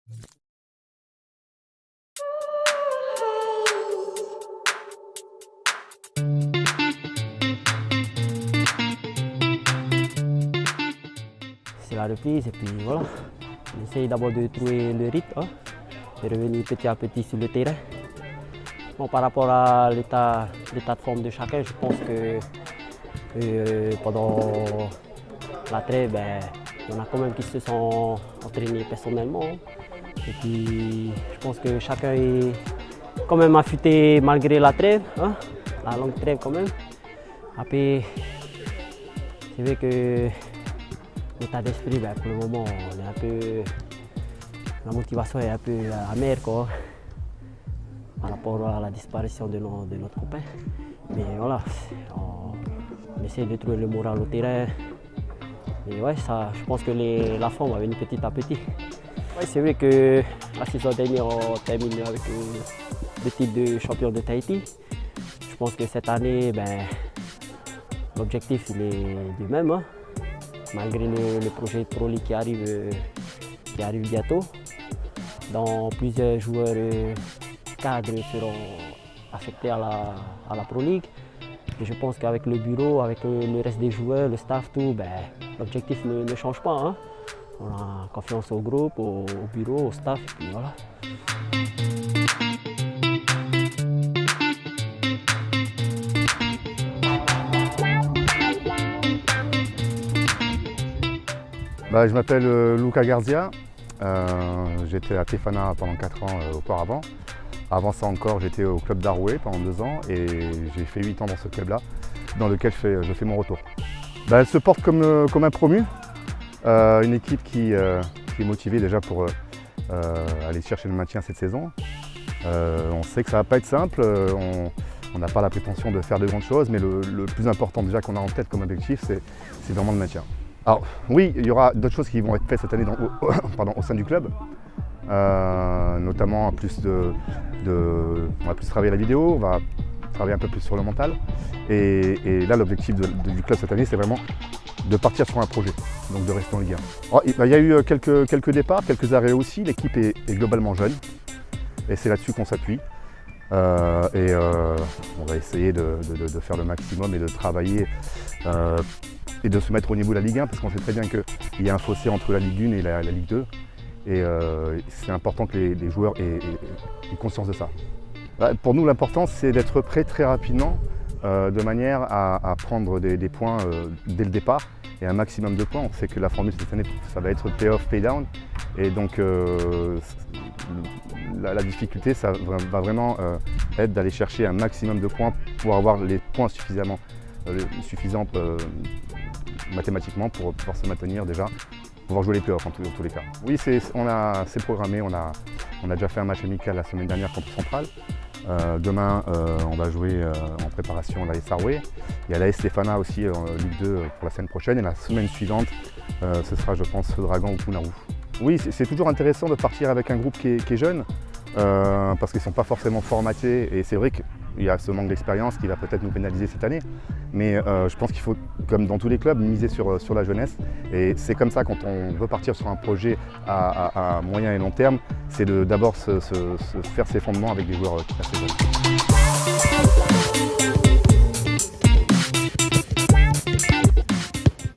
C'est la reprise et puis voilà. On essaye d'abord de trouver le rythme, hein, de revenir petit à petit sur le terrain. Bon, par rapport à l'état de forme de chacun, je pense que pendant la trêve, il y en a quand même qui se sont entraînés personnellement. Et puis je pense que chacun est quand même affûté malgré la trêve, hein, la longue trêve quand même. Après, c'est vrai que l'état d'esprit, pour le moment, on est un peu, la motivation est un peu amère quoi, par rapport à la disparition de notre copain. Mais voilà, on essaie de trouver le moral au terrain. Et ouais, ça, je pense que la forme va venir petit à petit. Ouais, c'est vrai que la saison dernière, on termine avec le titre de champion de Tahiti. Je pense que cette année, l'objectif il est le même, hein, malgré le projet de Pro League qui arrive bientôt. Dans plusieurs joueurs cadres seront affectés à la Pro League. Et je pense qu'avec le bureau, avec le reste des joueurs, le staff, tout, l'objectif ne change pas, hein. On a confiance au groupe, au bureau, au staff, et puis voilà. Je m'appelle Luca Garzia, j'étais à Tefana pendant 4 ans auparavant. Avant ça encore, j'étais au club d'Aroué pendant 2 ans et j'ai fait 8 ans dans ce club-là, dans lequel je fais mon retour. Elle se porte comme un promu, une équipe qui est motivée déjà pour aller chercher le maintien cette saison. On sait que ça ne va pas être simple, on n'a pas la prétention de faire de grandes choses, mais le plus important déjà qu'on a en tête comme objectif, c'est vraiment le maintien. Alors oui, il y aura d'autres choses qui vont être faites cette année au sein du club, notamment on va plus travailler la vidéo, on va travailler un peu plus sur le mental. Et là, l'objectif du club cette année, c'est vraiment de partir sur un projet, donc de rester en Ligue 1. Alors, il y a eu quelques départs, quelques arrêts aussi. L'équipe est globalement jeune et c'est là-dessus qu'on s'appuie. On va essayer de faire le maximum et de travailler et de se mettre au niveau de la Ligue 1 parce qu'on sait très bien qu'il y a un fossé entre la Ligue 1 et la Ligue 2. Et c'est important que les joueurs aient conscience de ça. Pour nous, l'important, c'est d'être prêt très rapidement de manière à prendre des points dès le départ et un maximum de points. On sait que la formule cette année, ça va être pay-off, pay-down. Et donc, la difficulté, ça va vraiment être d'aller chercher un maximum de points pour avoir les points suffisants mathématiquement pour pouvoir se maintenir déjà, pouvoir jouer les playoffs en tous les cas. Oui, c'est programmé, on a déjà fait un match amical la semaine dernière contre Central. Demain, on va jouer en préparation à l'AS Aroué. Il y a l'AS Tefana aussi en Ligue 2 pour la semaine prochaine. Et la semaine suivante, ce sera, je pense, Feu Dragon ou Punaru. Oui, c'est toujours intéressant de partir avec un groupe qui est jeune, parce qu'ils ne sont pas forcément formatés. Et c'est vrai qu'il y a ce manque d'expérience qui va peut-être nous pénaliser cette année. Mais je pense qu'il faut, comme dans tous les clubs, miser sur la jeunesse. Et c'est comme ça, quand on veut partir sur un projet à moyen et long terme, c'est d'abord se faire ses fondements avec des joueurs assez jeunes.